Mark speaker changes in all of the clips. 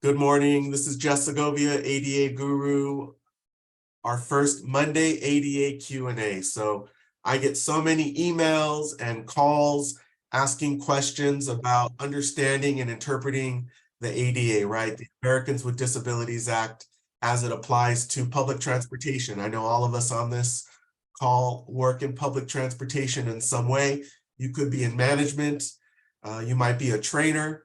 Speaker 1: Good morning. This is Jess Segovia, ADA Guru. Our first Monday ADA Q&A. So I get so many emails and calls asking questions about understanding and interpreting the ADA, right? The Americans with Disabilities Act as it applies to public transportation. I know all of us on this call work in public transportation in some way. You could be in management, you might be a trainer,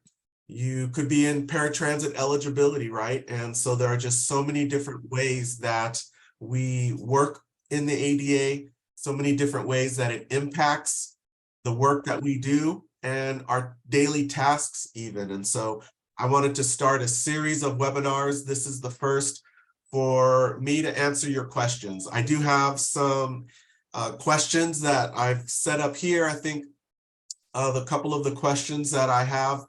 Speaker 1: you could be in paratransit eligibility, right? And so there are just so many different ways that we work in the ADA, so many different ways that it impacts the work that we do and our daily tasks even. And so I wanted to start a series of webinars. This is the first for me to answer your questions. I do have some questions that I've set up here. I think the couple of the questions that I have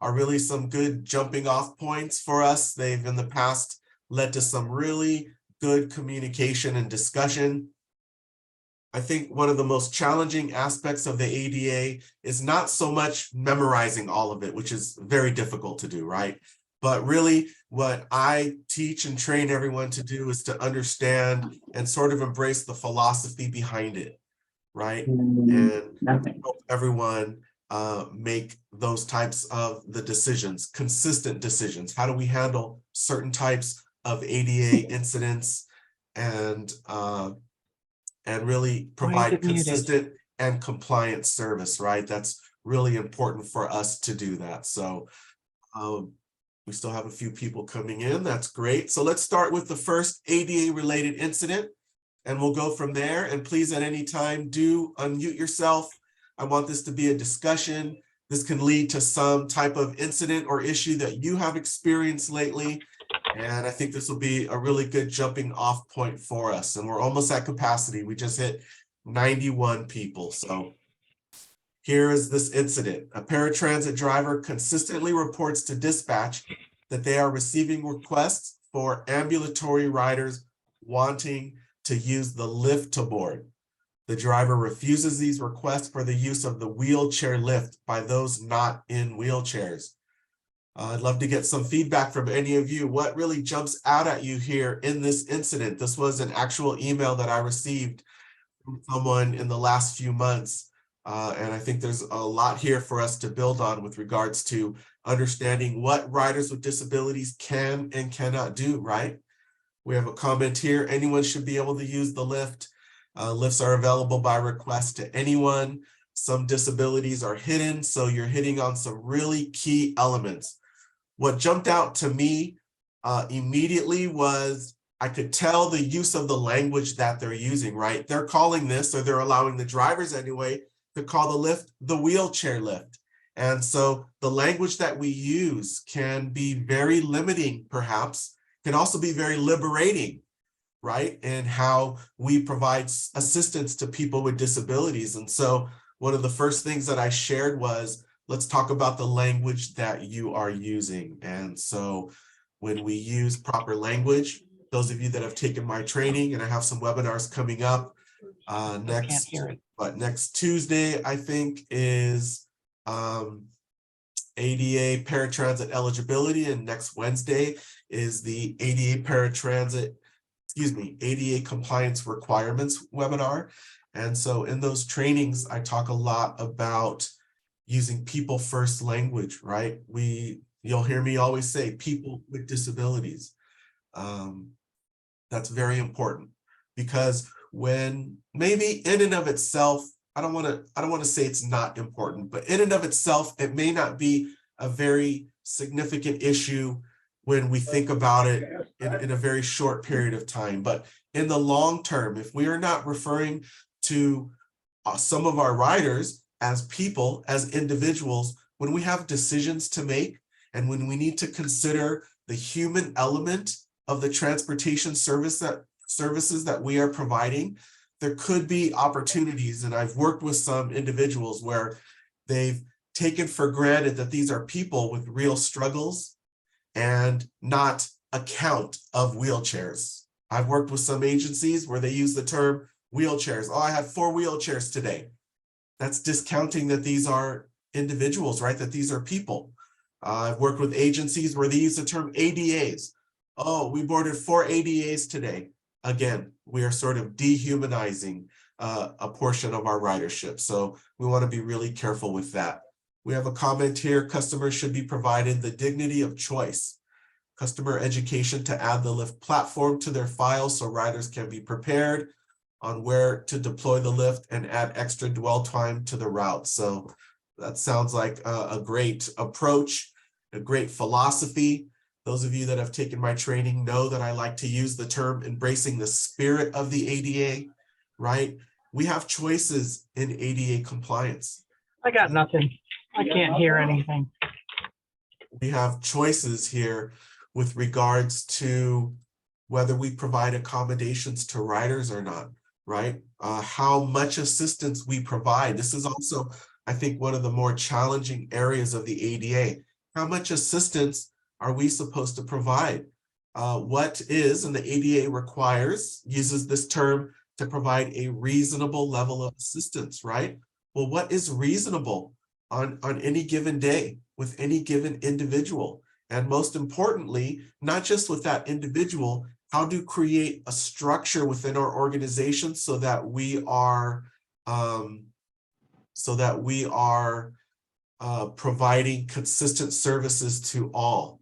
Speaker 1: are really some good jumping off points for us. They've in the past led to some really good communication and discussion. I think one of the most challenging aspects of the ADA is not so much memorizing all of it, which is very difficult to do, right? But really what I teach and train everyone to do is to understand and sort of embrace the philosophy behind it, right? And help everyone make those types of the decisions, consistent decisions. How do we handle certain types of ADA incidents and really provide consistent and compliant service, right? That's really important for us to do that. So we still have a few people coming in. That's great. So let's start with the first ADA related incident and we'll go from there. And please at any time do unmute yourself. I want this to be a discussion. This can lead to some type of incident or issue that you have experienced lately. And I think this will be a really good jumping off point for us. And we're almost at capacity. We just hit 91 people. So here is this incident. A paratransit driver consistently reports to dispatch that they are receiving requests for ambulatory riders wanting to use the lift to board. The driver refuses these requests for the use of the wheelchair lift by those not in wheelchairs. I'd love to get some feedback from any of you. What really jumps out at you here in this incident? This was an actual email that I received from someone in the last few months. And I think there's a lot here for us to build on with regards to understanding what riders with disabilities can and cannot do, right? We have a comment here. Anyone should be able to use the lift. Lifts are available by request to anyone. Some disabilities are hidden, so you're hitting on some really key elements. What jumped out to me immediately was I could tell the use of the language that they're using, right? They're calling this, or they're allowing the drivers anyway, to call the lift the wheelchair lift. And so the language that we use can be very limiting, perhaps, can also be very liberating, right? And how we provide assistance to people with disabilities. And so one of the first things that I shared was, let's talk about the language that you are using. And so when we use proper language, those of you that have taken my training, and I have some webinars coming up next Tuesday, I think, is ADA Paratransit Eligibility, and next Wednesday is the ADA ADA Compliance Requirements webinar. And so in those trainings, I talk a lot about using people first language, right? You'll hear me always say people with disabilities. That's very important, because when maybe in and of itself, I don't want to say it's not important, but in and of itself, it may not be a very significant issue when we think about it in a very short period of time. But in the long term, if we are not referring to some of our riders as people, as individuals, when we have decisions to make and when we need to consider the human element of the transportation services that we are providing, there could be opportunities. And I've worked with some individuals where they've taken for granted that these are people with real struggles and not a count of wheelchairs. I've worked with some agencies where they use the term wheelchairs. Oh, I had 4 wheelchairs today. That's discounting that these are individuals, right? That these are people. I've worked with agencies where they use the term ADAs. Oh, we boarded 4 ADAs today. Again, we are sort of dehumanizing a portion of our ridership. So we want to be really careful with that. We have a comment here: customers should be provided the dignity of choice. Customer education to add the Lyft platform to their files so riders can be prepared on where to deploy the Lyft and add extra dwell time to the route. So that sounds like a great approach, a great philosophy. Those of you that have taken my training know that I like to use the term embracing the spirit of the ADA, right? We have choices in ADA compliance.
Speaker 2: I got nothing. I can't hear anything.
Speaker 1: We have choices here with regards to whether we provide accommodations to riders or not, right? How much assistance we provide. This is also, I think, one of the more challenging areas of the ADA. How much assistance are we supposed to provide? What is, and the ADA uses this term to provide a reasonable level of assistance, right? Well, what is reasonable on any given day with any given individual? And most importantly, not just with that individual, how to create a structure within our organization so that we are providing consistent services to all.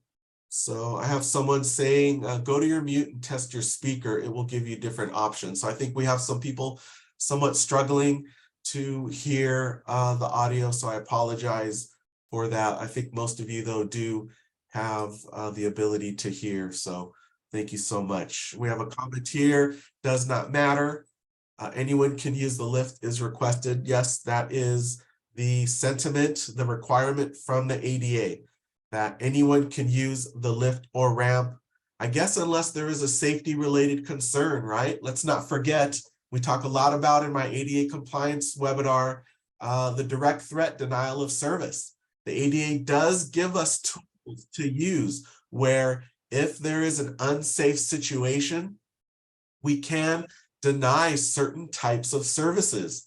Speaker 1: So I have someone saying, go to your mute and test your speaker. It will give you different options. So I think we have some people somewhat struggling to hear the audio. So I apologize for that. I think most of you, though, do have the ability to hear. So thank you so much. We have a comment here: does not matter. Anyone can use the Lyft is requested. Yes, that is the sentiment, the requirement from the ADA, that anyone can use the Lyft or ramp, I guess, unless there is a safety related concern, right? Let's not forget, we talk a lot about in my ADA compliance webinar, the direct threat denial of service. The ADA does give us tools to use where if there is an unsafe situation, we can deny certain types of services.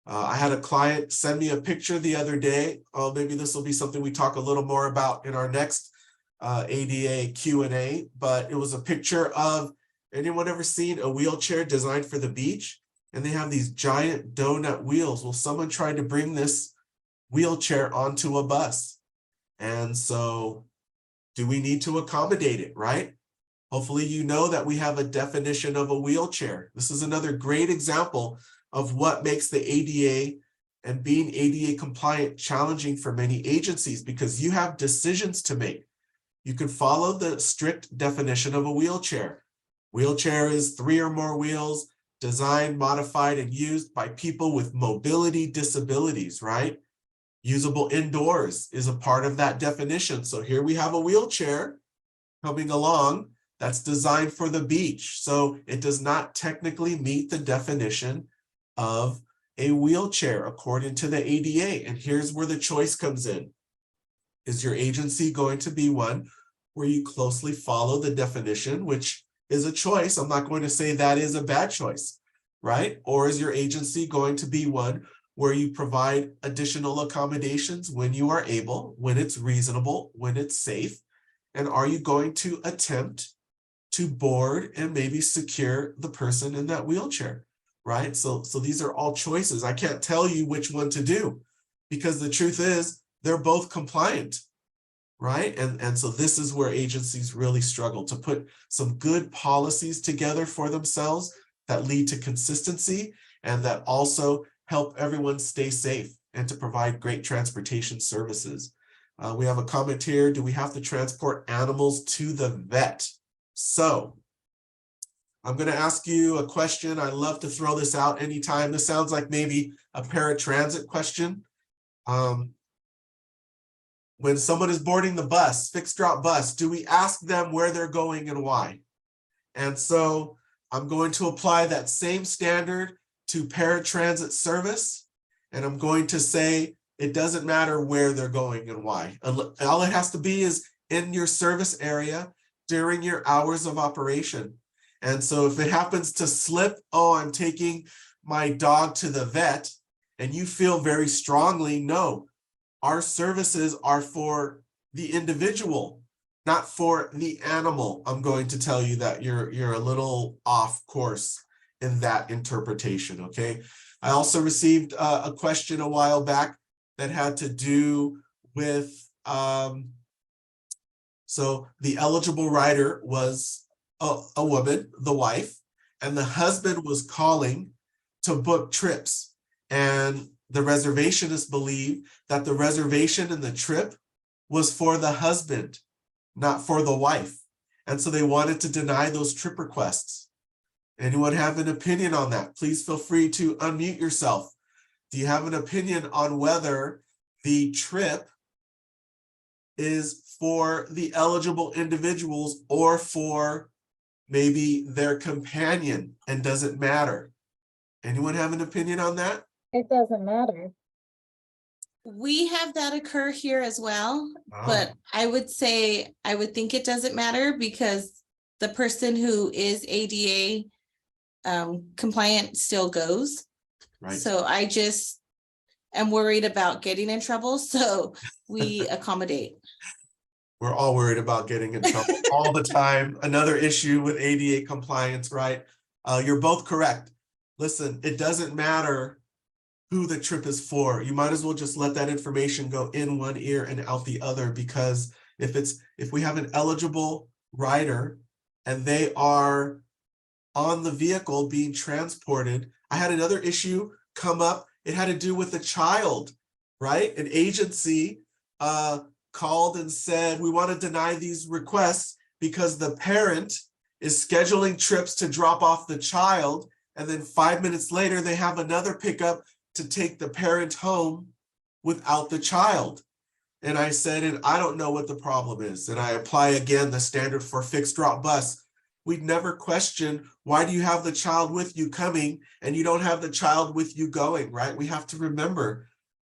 Speaker 1: I had a client send me a picture the other day. Oh, maybe this will be something we talk a little more about in our next ADA Q&A, but it was a picture of, anyone ever seen a wheelchair designed for the beach? And they have these giant donut wheels. Well, someone tried to bring this wheelchair onto a bus. And so do we need to accommodate it, right? Hopefully you know that we have a definition of a wheelchair. This is another great example of what makes the ADA and being ADA compliant challenging for many agencies, because you have decisions to make. You can follow the strict definition of a wheelchair. Wheelchair is 3 or more wheels, designed, modified, and used by people with mobility disabilities, right? Usable indoors is a part of that definition. So here we have a wheelchair coming along that's designed for the beach. So it does not technically meet the definition of a wheelchair according to the ADA. And here's where the choice comes in. Is your agency going to be one where you closely follow the definition, which is a choice? I'm not going to say that is a bad choice, right? Or is your agency going to be one where you provide additional accommodations when you are able, when it's reasonable, when it's safe? And are you going to attempt to board and maybe secure the person in that wheelchair, right? So these are all choices. I can't tell you which one to do, because the truth is they're both compliant, right? And so this is where agencies really struggle to put some good policies together for themselves that lead to consistency and that also help everyone stay safe and to provide great transportation services. We have a comment here: do we have to transport animals to the vet? So I'm going to ask you a question. I love to throw this out anytime. This sounds like maybe a paratransit question. When someone is boarding the bus, fixed route bus, do we ask them where they're going and why? And so I'm going to apply that same standard to paratransit service. And I'm going to say it doesn't matter where they're going and why. All it has to be is in your service area during your hours of operation. And so if it happens to slip, oh, I'm taking my dog to the vet, and you feel very strongly, no, our services are for the individual, not for the animal. I'm going to tell you that you're a little off course in that interpretation, okay? I also received a question a while back that had to do with, so the eligible rider was a woman, the wife, and the husband was calling to book trips. And the reservationists believe that the reservation and the trip was for the husband, not for the wife. And so they wanted to deny those trip requests. Anyone have an opinion on that? Please feel free to unmute yourself. Do you have an opinion on whether the trip is for the eligible individuals or for maybe their companion, and does it matter? Anyone have an opinion on that?
Speaker 3: It doesn't matter.
Speaker 4: We have that occur here as well,
Speaker 1: Ah.
Speaker 4: but I would say, I would think it doesn't matter because the person who is ADA compliant still goes.
Speaker 1: Right.
Speaker 4: So I just am worried about getting in trouble, so we accommodate.
Speaker 1: We're all worried about getting in trouble all the time. Another issue with ADA compliance, right? You're both correct. Listen, it doesn't matter who the trip is for. You might as well just let that information go in one ear and out the other, because if we have an eligible rider and they are on the vehicle being transported. I had another issue come up. It had to do with a child, right? An agency called and said, we want to deny these requests because the parent is scheduling trips to drop off the child. And then 5 minutes later, they have another pickup to take the parent home without the child. And I said, and I don't know what the problem is. And I apply again the standard for fixed route bus. We'd never question, why do you have the child with you coming and you don't have the child with you going, right? We have to remember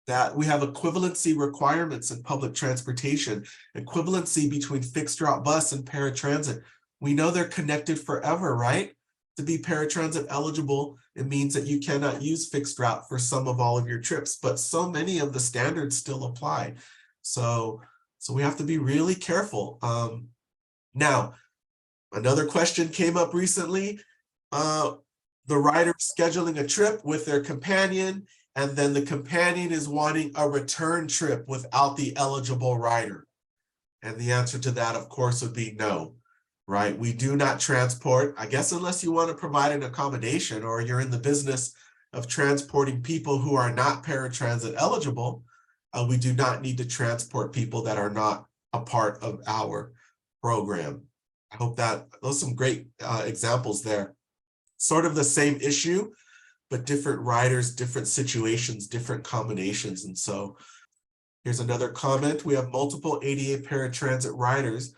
Speaker 1: that we have equivalency requirements in public transportation, equivalency between fixed route bus and paratransit. We know they're connected forever, right? To be paratransit eligible, it means that you cannot use fixed route for some of all of your trips, but so many of the standards still apply. So we have to be really careful. Now, another question came up recently. The rider scheduling a trip with their companion, and then the companion is wanting a return trip without the eligible rider. And the answer to that, of course, would be no, right? We do not transport, I guess, unless you want to provide an accommodation or you're in the business of transporting people who are not paratransit eligible. We do not need to transport people that are not a part of our program. I hope that those are some great examples there. Sort of the same issue, but different riders, different situations, different combinations. And so here's another comment. We have multiple ADA paratransit riders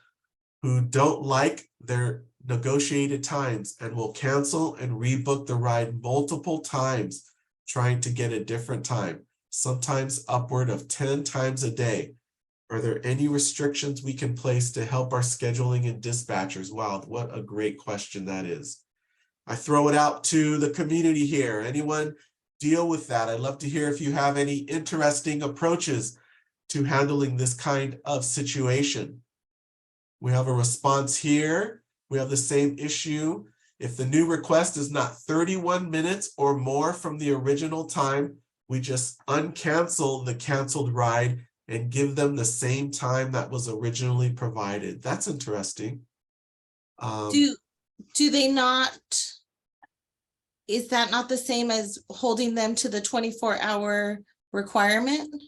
Speaker 1: who don't like their negotiated times and will cancel and rebook the ride multiple times, trying to get a different time, sometimes upward of 10 times a day. Are there any restrictions we can place to help our scheduling and dispatchers? Wow, what a great question that is. I throw it out to the community here. Anyone deal with that? I'd love to hear if you have any interesting approaches to handling this kind of situation. We have a response here. We have the same issue. If the new request is not 31 minutes or more from the original time, we just uncancel the canceled ride and give them the same time that was originally provided. That's interesting.
Speaker 4: Do they not, is that not the same as holding them to the 24-hour requirement?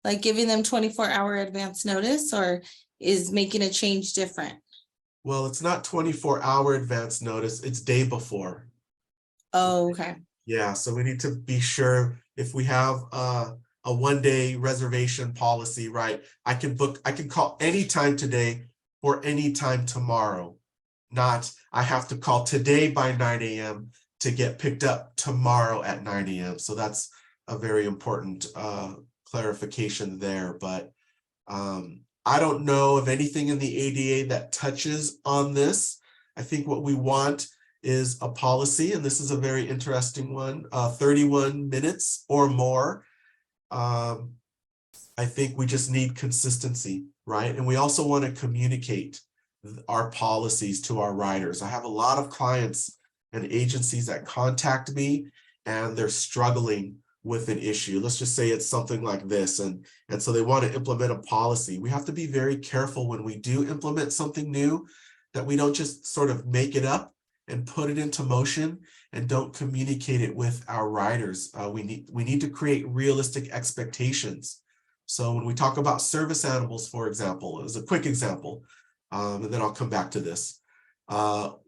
Speaker 4: Like giving them 24-hour advance notice, or is making a change different?
Speaker 1: Well, it's not 24-hour advance notice, it's day before.
Speaker 4: Oh, okay.
Speaker 1: Yeah, so we need to be sure if we have a one-day reservation policy, right? I can call anytime today or anytime tomorrow. Not, I have to call today by 9 a.m. to get picked up tomorrow at 9 a.m. So that's a very important clarification there. But I don't know of anything in the ADA that touches on this. I think what we want is a policy, and this is a very interesting one, 31 minutes or more. I think we just need consistency, right? And we also want to communicate our policies to our riders. I have a lot of clients and agencies that contact me and they're struggling with an issue. Let's just say it's something like this. And so they want to implement a policy. We have to be very careful when we do implement something new that we don't just sort of make it up and put it into motion and don't communicate it with our riders. We need to create realistic expectations. So when we talk about service animals, for example, as a quick example, and then I'll come back to this.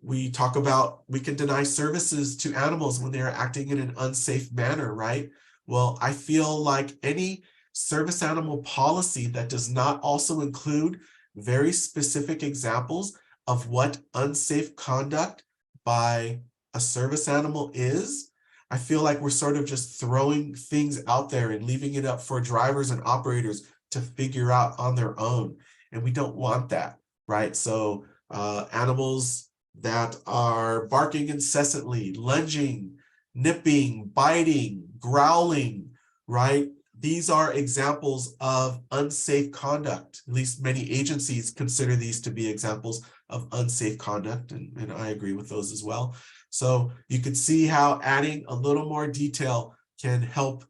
Speaker 1: We talk about we can deny services to animals when they are acting in an unsafe manner, right? Well, I feel like any service animal policy that does not also include very specific examples of what unsafe conduct by a service animal is, I feel like we're sort of just throwing things out there and leaving it up for drivers and operators to figure out on their own. And we don't want that, right? So animals that are barking incessantly, lunging, nipping, biting, growling, right? These are examples of unsafe conduct. At least many agencies consider these to be examples of unsafe conduct, and I agree with those as well. So you can see how adding a little more detail can help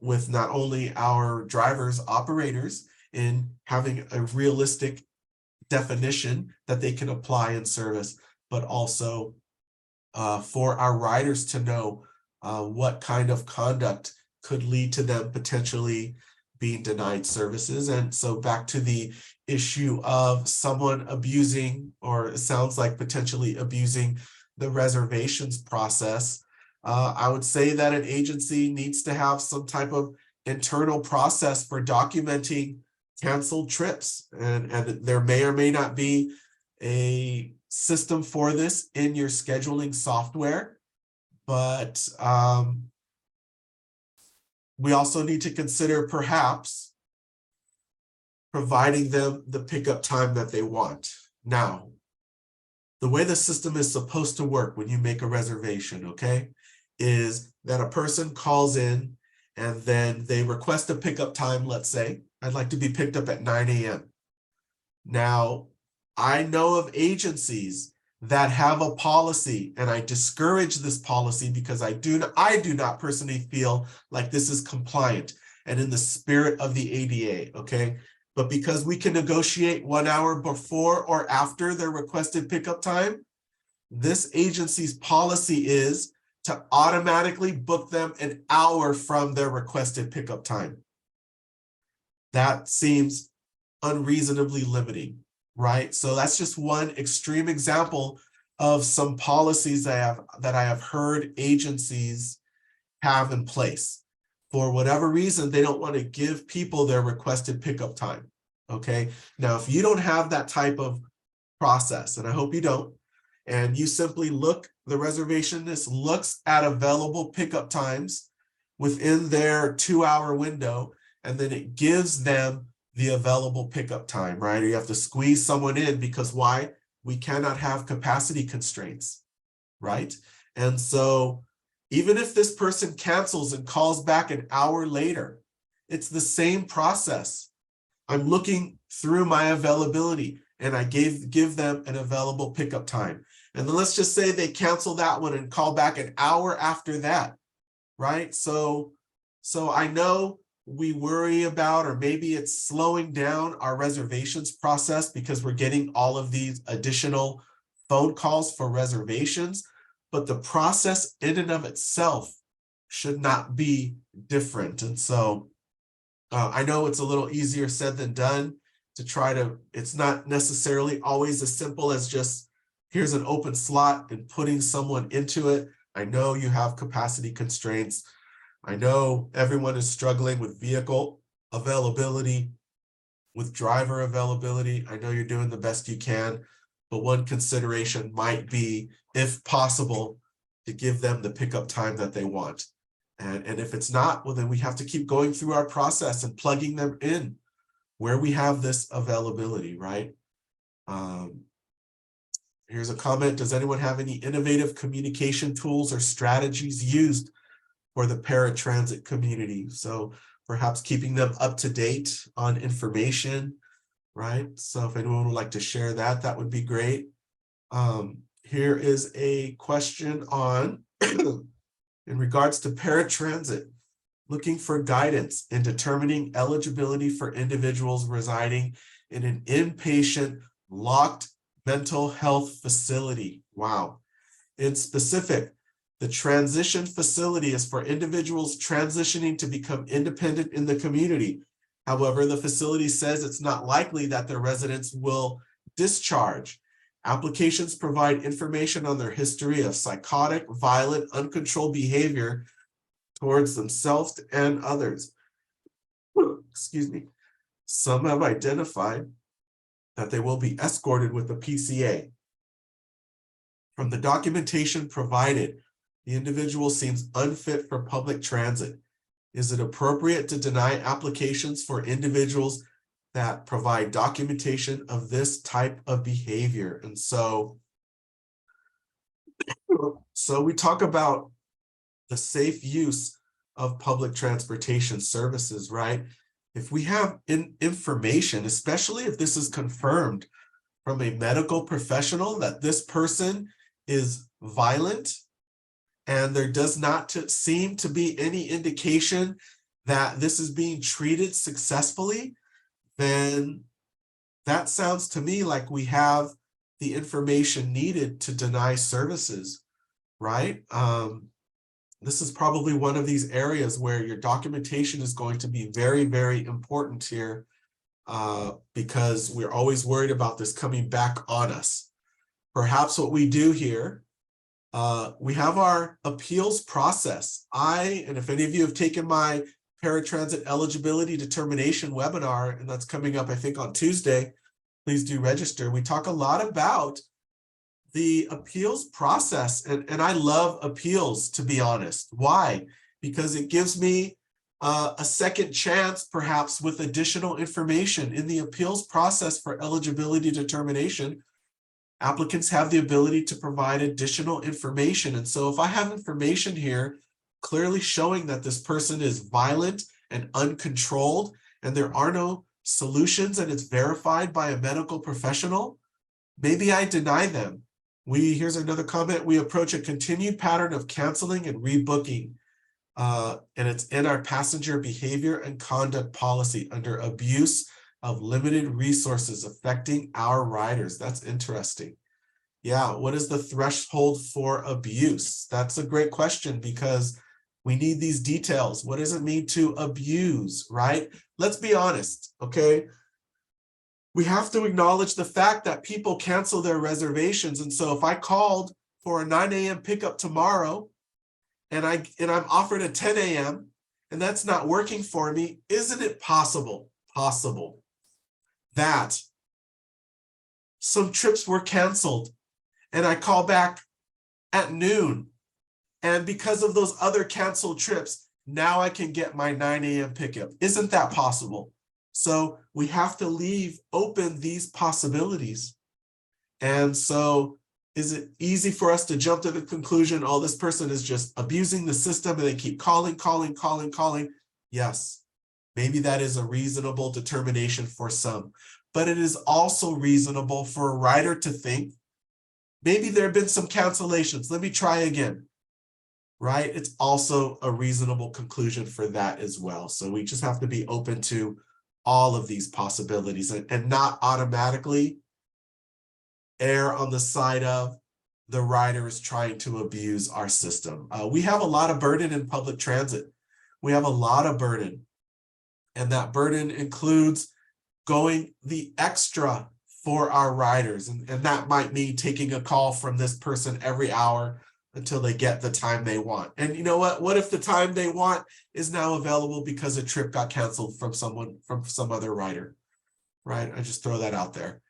Speaker 1: with not only our drivers, operators, in having a realistic definition that they can apply in service, but also for our riders to know what kind of conduct could lead to them potentially being denied services. And so back to the issue of someone abusing, or it sounds like potentially abusing, the reservations process, I would say that an agency needs to have some type of internal process for documenting canceled trips. And there may or may not be a system for this in your scheduling software, but we also need to consider perhaps providing them the pickup time that they want. Now, the way the system is supposed to work when you make a reservation, okay, is that a person calls in and then they request a pickup time. Let's say, I'd like to be picked up at 9 a.m. Now, I know of agencies that have a policy, and I discourage this policy because I do not personally feel like this is compliant and in the spirit of the ADA, okay? But because we can negotiate 1 hour before or after their requested pickup time, this agency's policy is to automatically book them an hour from their requested pickup time. That seems unreasonably limiting, right? So that's just one extreme example of some policies that I have heard agencies have in place. For whatever reason, they don't want to give people their requested pickup time, okay? Now, if you don't have that type of process, and I hope you don't, and you simply look, the reservationist looks at available pickup times within their 2-hour window, and then it gives them the available pickup time, right? Or you have to squeeze someone in because why? We cannot have capacity constraints, right? And so even if this person cancels and calls back an hour later, it's the same process. I'm looking through my availability and I give them an available pickup time. And then let's just say they cancel that one and call back an hour after that, right? So I know we worry about, or maybe it's slowing down our reservations process because we're getting all of these additional phone calls for reservations, but the process in and of itself should not be different. And so I know it's a little easier said than done to try to, it's not necessarily always as simple as just here's an open slot and putting someone into it. I know you have capacity constraints. I know everyone is struggling with vehicle availability, with driver availability. I know you're doing the best you can, but one consideration might be, if possible, to give them the pickup time that they want. And if it's not, well, then we have to keep going through our process and plugging them in where we have this availability, right? Here's a comment. Does anyone have any innovative communication tools or strategies used for the paratransit community? So perhaps keeping them up to date on information, right? So if anyone would like to share that, that would be great. Here is a question on, in regards to paratransit, looking for guidance in determining eligibility for individuals residing in an inpatient locked mental health facility. Wow. In specific, the transition facility is for individuals transitioning to become independent in the community. However, the facility says it's not likely that their residents will discharge. Applications provide information on their history of psychotic, violent, uncontrolled behavior towards themselves and others. Excuse me. Some have identified that they will be escorted with a PCA. From the documentation provided, the individual seems unfit for public transit. Is it appropriate to deny applications for individuals that provide documentation of this type of behavior? And so we talk about the safe use of public transportation services, right? If we have information, especially if this is confirmed from a medical professional that this person is violent, and there does not seem to be any indication that this is being treated successfully, then that sounds to me like we have the information needed to deny services, right? This is probably one of these areas where your documentation is going to be very, very important here, because we're always worried about this coming back on us. Perhaps what we do here, we have our appeals process. And if any of you have taken my paratransit eligibility determination webinar, and that's coming up, I think, on Tuesday, please do register. We talk a lot about the appeals process, and I love appeals, to be honest. Why? Because it gives me a second chance, perhaps, with additional information. In the appeals process for eligibility determination, applicants have the ability to provide additional information. And so if I have information here clearly showing that this person is violent and uncontrolled, and there are no solutions, and it's verified by a medical professional, maybe I deny them. Here's another comment. We approach a continued pattern of canceling and rebooking, and it's in our passenger behavior and conduct policy under abuse of limited resources affecting our riders. That's interesting. Yeah, what is the threshold for abuse? That's a great question, because we need these details. What does it mean to abuse, right? Let's be honest, okay? We have to acknowledge the fact that people cancel their reservations. And so if I called for a 9 a.m. pickup tomorrow and I'm offered a 10 a.m. and that's not working for me, isn't it possible that some trips were canceled and I call back at noon, and because of those other canceled trips, now I can get my 9 a.m. pickup? Isn't that possible? So we have to leave open these possibilities. And so is it easy for us to jump to the conclusion, oh, this person is just abusing the system and they keep calling? Yes, maybe that is a reasonable determination for some, but it is also reasonable for a rider to think, maybe there have been some cancellations, let me try again, right? It's also a reasonable conclusion for that as well. So we just have to be open to all of these possibilities and not automatically err on the side of the rider is trying to abuse our system. We have a lot of burden in public transit. We have a lot of burden, and that burden includes going the extra for our riders. And that might mean taking a call from this person every hour until they get the time they want. And you know what? What if the time they want is now available because a trip got canceled from some other rider, right? I just throw that out there.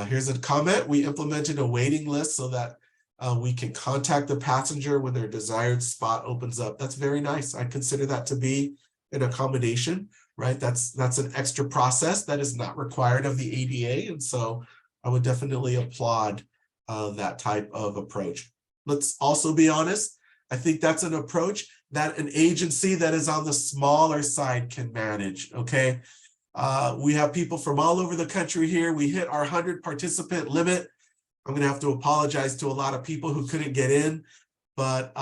Speaker 1: Here's a comment. We implemented a waiting list so that we can contact the passenger when their desired spot opens up. That's very nice. I consider that to be an accommodation, right? That's an extra process that is not required of the ADA. And so I would definitely applaud that type of approach. Let's also be honest. I think that's an approach that an agency that is on the smaller side can manage, okay? We have people from all over the country here. We hit our 100 participant limit. I'm gonna have to apologize to a lot of people who couldn't get in, but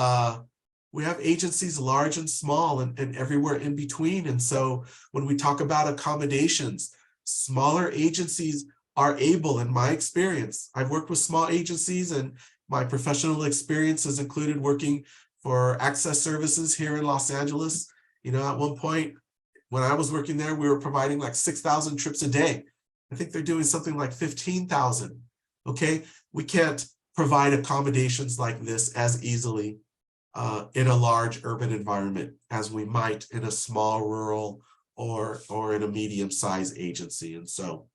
Speaker 1: we have agencies large and small and everywhere in between. And so when we talk about accommodations, smaller agencies are able, in my experience, I've worked with small agencies, and my professional experience has included working for Access Services here in Los Angeles. You know, at one point when I was working there, we were providing like 6,000 trips a day. I think they're doing something like 15,000. Okay, we can't provide accommodations like this as easily in a large urban environment as we might in a small rural or in a medium-sized agency. And so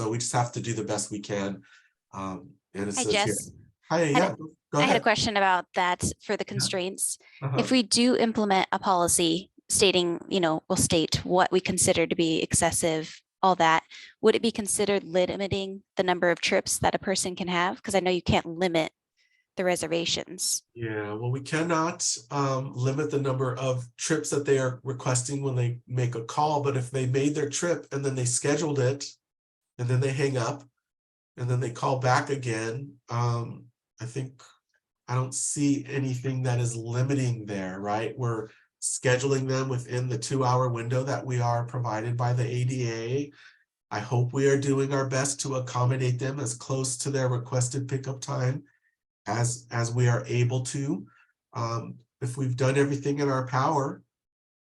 Speaker 1: we just have to do the best we can. And it
Speaker 3: Hi,
Speaker 1: says here,
Speaker 3: Jess.
Speaker 1: hi, yeah, go
Speaker 3: I had a
Speaker 1: ahead.
Speaker 3: question about that for the constraints.
Speaker 1: Uh-huh.
Speaker 3: If we do implement a policy stating, we'll state what we consider to be excessive, all that, would it be considered limiting the number of trips that a person can have? Because I know you can't limit the reservations.
Speaker 1: Yeah, well, we cannot limit the number of trips that they are requesting when they make a call, but if they made their trip and then they scheduled it and then they hang up and then they call back again, I don't see anything that is limiting there, right? We're scheduling them within the 2-hour window that we are provided by the ADA. I hope we are doing our best to accommodate them as close to their requested pickup time as we are able to. If we've done everything in our power,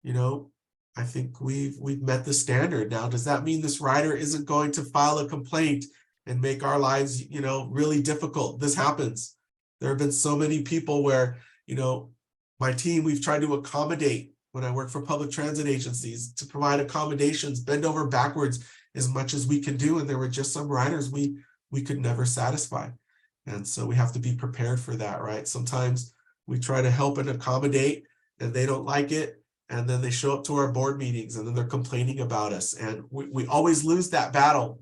Speaker 1: I think we've met the standard. Now, does that mean this rider isn't going to file a complaint and make our lives, really difficult? This happens. There have been so many people where, my team, we've tried to accommodate when I work for public transit agencies to provide accommodations, bend over backwards as much as we can do. And there were just some riders we could never satisfy. And so we have to be prepared for that, right? Sometimes we try to help and accommodate and they don't like it. And then they show up to our board meetings and then they're complaining about us. And we always lose that battle,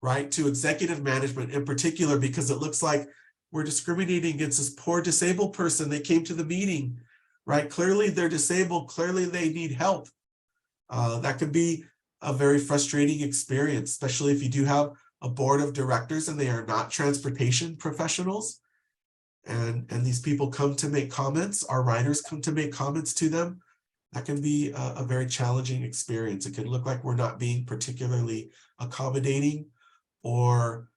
Speaker 1: right? To executive management in particular, because it looks like we're discriminating against this poor disabled person. They came to the meeting, right? Clearly they're disabled. Clearly they need help. That could be a very frustrating experience, especially if you do have a board of directors and they are not transportation professionals. And these people come to make comments, our riders come to make comments to them. That can be a very challenging experience. It can look like we're not being particularly accommodating or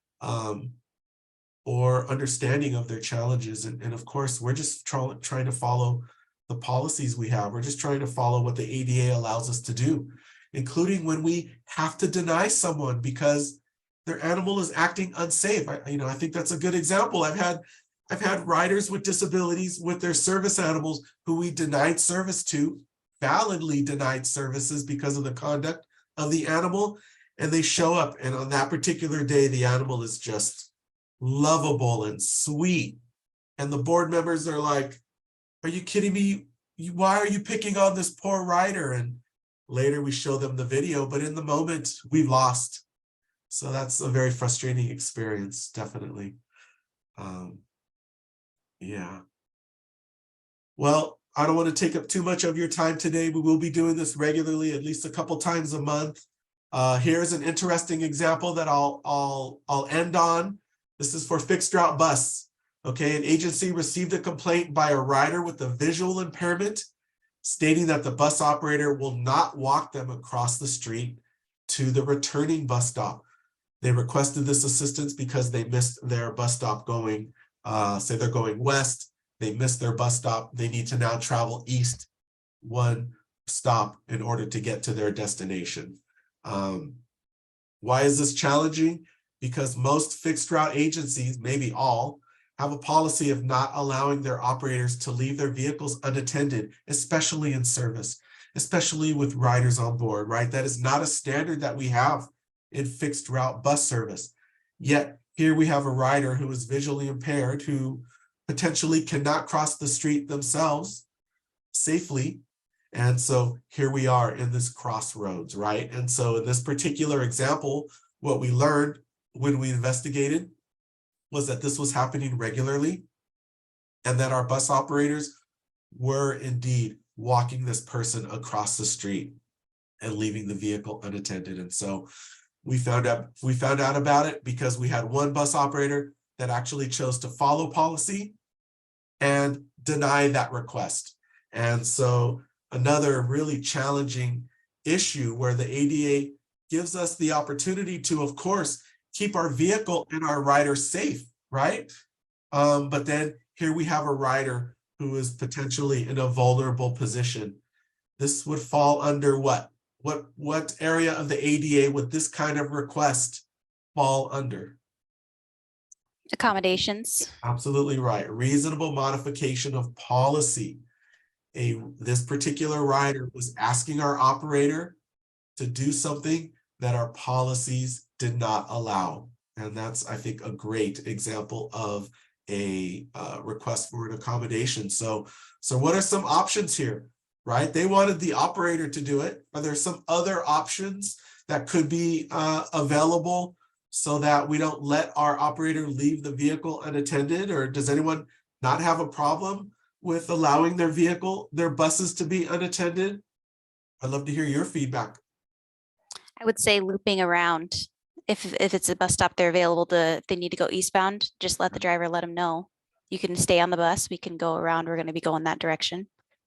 Speaker 1: understanding of their challenges. And of course, we're just trying to follow the policies we have. We're just trying to follow what the ADA allows us to do, including when we have to deny someone because their animal is acting unsafe. I think that's a good example. I've had riders with disabilities with their service animals who we denied service to, validly denied services because of the conduct of the animal, and they show up, and on that particular day, the animal is just lovable and sweet. And the board members are like, are you kidding me? Why are you picking on this poor rider? And later we show them the video, but in the moment, we've lost. So that's a very frustrating experience, definitely. Yeah. Well, I don't want to take up too much of your time today. We will be doing this regularly, at least a couple times a month. Here's an interesting example that I'll end on. This is for fixed route bus. Okay, an agency received a complaint by a rider with a visual impairment, stating that the bus operator will not walk them across the street to the returning bus stop. They requested this assistance because they missed their bus stop going, say they're going west, they missed their bus stop. They need to now travel east one stop in order to get to their destination. Why is this challenging? Because most fixed route agencies, maybe all, have a policy of not allowing their operators to leave their vehicles unattended, especially in service, especially with riders on board, right? That is not a standard that we have in fixed route bus service. Yet here we have a rider who is visually impaired, who potentially cannot cross the street themselves safely. And so here we are in this crossroads, right? And so in this particular example, what we learned when we investigated was that this was happening regularly and that our bus operators were indeed walking this person across the street and leaving the vehicle unattended. And so we found out about it because we had one bus operator that actually chose to follow policy and deny that request. And so another really challenging issue where the ADA gives us the opportunity to, of course, keep our vehicle and our rider safe, right? But then here we have a rider who is potentially in a vulnerable position. This would fall under what? What area of the ADA would this kind of request fall under?
Speaker 3: Accommodations.
Speaker 1: Absolutely right. Reasonable modification of policy. This particular rider was asking our operator to do something that our policies did not allow. And that's, I think, a great example of a request for an accommodation. So what are some options here, right? They wanted the operator to do it. Are there some other options that could be available so that we don't let our operator leave the vehicle unattended? Or does anyone not have a problem with allowing their buses to be unattended? I'd love to hear your feedback.
Speaker 3: I would say looping around. If it's a bus stop, they're available if they need to go eastbound, just let the driver let them know. You can stay on the bus. We can go around. We're going to be going that direction.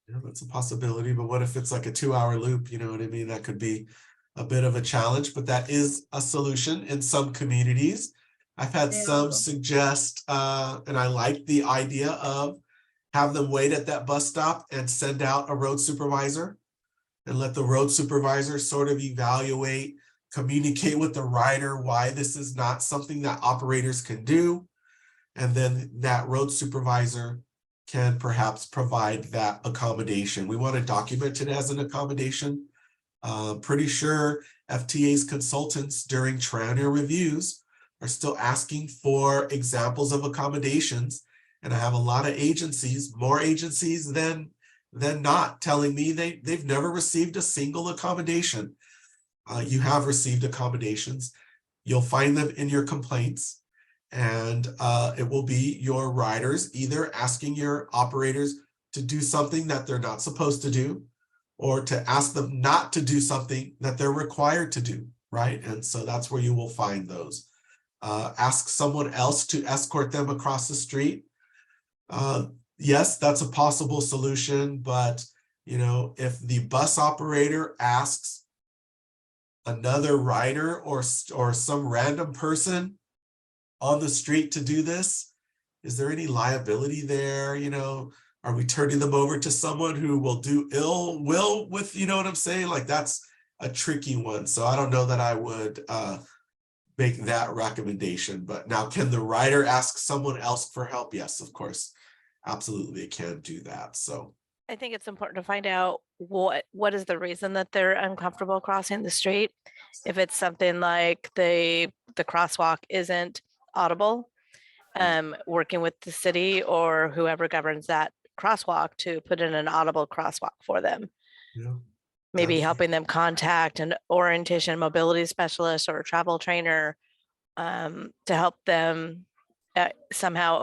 Speaker 1: Yeah, that's a possibility, but what if it's like a 2-hour loop? You know what I mean? That could be a bit of a challenge, but that is a solution in some communities. I've had some suggest, and I like the idea of have them wait at that bus stop and send out a road supervisor and let the road supervisor sort of evaluate, communicate with the rider why this is not something that operators can do. And then that road supervisor can perhaps provide that accommodation. We want to document it as an accommodation. Pretty sure FTA's consultants during triennial reviews are still asking for examples of accommodations. And I have a lot of agencies, more agencies than not, telling me they've never received a single accommodation. You have received accommodations. You'll find them in your complaints. And it will be your riders either asking your operators to do something that they're not supposed to do, or to ask them not to do something that they're required to do, right? And so that's where you will find those. Ask someone else to escort them across the street. Yes, that's a possible solution, but you know, if the bus operator asks another rider or some random person on the street to do this, is there any liability there? You know, are we turning them over to someone who will do ill will with, you know what I'm saying? Like, that's a tricky one. So I don't know that I would make that recommendation. But now, can the rider ask someone else for help? Yes, of course. Absolutely, it can do that. So
Speaker 5: I think it's important to find out what is the reason that they're uncomfortable crossing the street. If it's something like the crosswalk isn't audible, working with the city or whoever governs that crosswalk to put in an audible crosswalk for them.
Speaker 1: yeah,
Speaker 5: Maybe
Speaker 1: that's-
Speaker 5: helping them contact an orientation mobility specialist or a travel trainer to help them somehow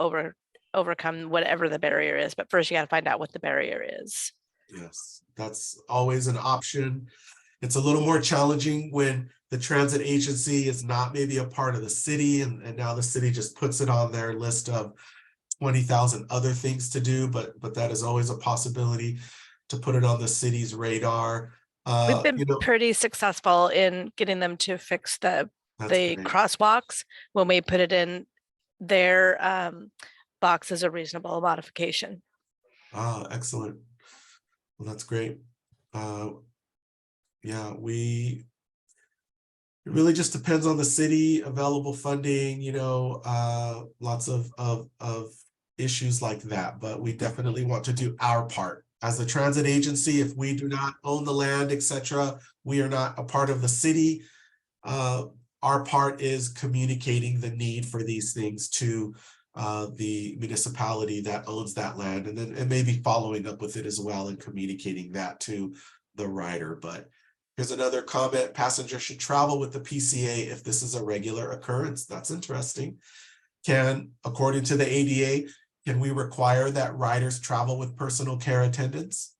Speaker 5: overcome whatever the barrier is. But first you got to find out what the barrier is.
Speaker 1: Yes, that's always an option. It's a little more challenging when the transit agency is not maybe a part of the city, and now the city just puts it on their list of 20,000 other things to do, but that is always a possibility to put it on the city's radar.
Speaker 5: We've been
Speaker 1: You know,
Speaker 5: pretty successful in getting them to fix the
Speaker 1: that's
Speaker 5: the
Speaker 1: great.
Speaker 5: crosswalks when we put it in their box as a reasonable modification.
Speaker 1: Excellent. Well, that's great. Yeah, it really just depends on the city, available funding, you know, lots of issues like that, but we definitely want to do our part. As a transit agency, if we do not own the land, etc., we are not a part of the city. Our part is communicating the need for these things to the municipality that owns that land, and maybe following up with it as well and communicating that to the rider. But here's another comment: passengers should travel with the PCA if this is a regular occurrence. That's interesting. According to the ADA, Can we require that riders travel with personal care attendants?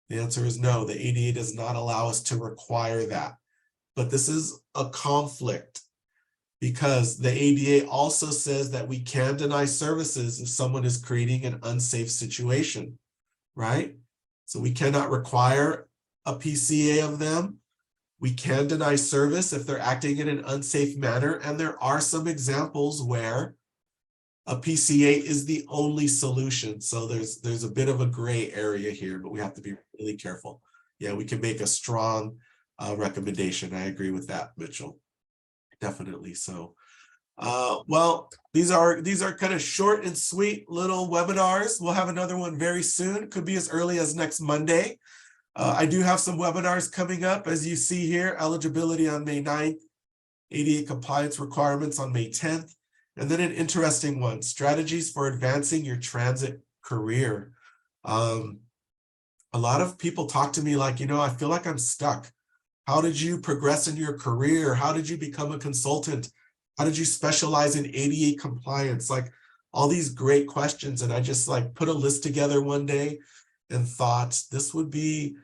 Speaker 1: The answer is no. The ADA does not allow us to require that. But this is a conflict because the ADA also says that we can deny services if someone is creating an unsafe situation, right? So we cannot require a PCA of them. We can deny service if they're acting in an unsafe manner. And there are some examples where a PCA is the only solution. So there's a bit of a gray area here, but we have to be really careful. Yeah, we can make a strong recommendation. I agree with that, Mitchell. Definitely so. Well, these are kind of short and sweet little webinars. We'll have another one very soon. Could be as early as next Monday. I do have some webinars coming up, as you see here. Eligibility on May 9th, ADA compliance requirements on May 10th, and then an interesting one, strategies for advancing your transit career. A lot of people talk to me like, I feel like I'm stuck. How did you progress in your career? How did you become a consultant? How did you specialize in ADA compliance? Like all these great questions. And I just like put a list together one day and thought this could be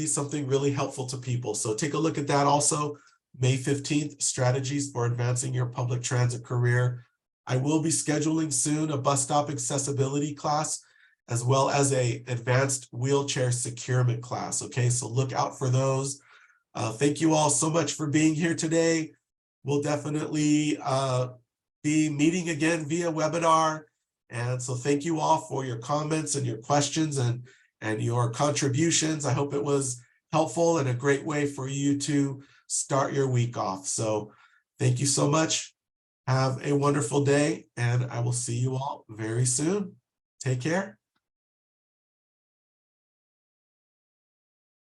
Speaker 1: something really helpful to people. So take a look at that also. May 15th, strategies for advancing your public transit career. I will be scheduling soon a bus stop accessibility class, as well as a advanced wheelchair securement class. Okay, so look out for those. Thank you all so much for being here today. We'll definitely be meeting again via webinar. And so thank you all for your comments and your questions and your contributions. I hope it was helpful and a great way for you to start your week off. So thank you so much. Have a wonderful day, and I will see you all very soon. Take care.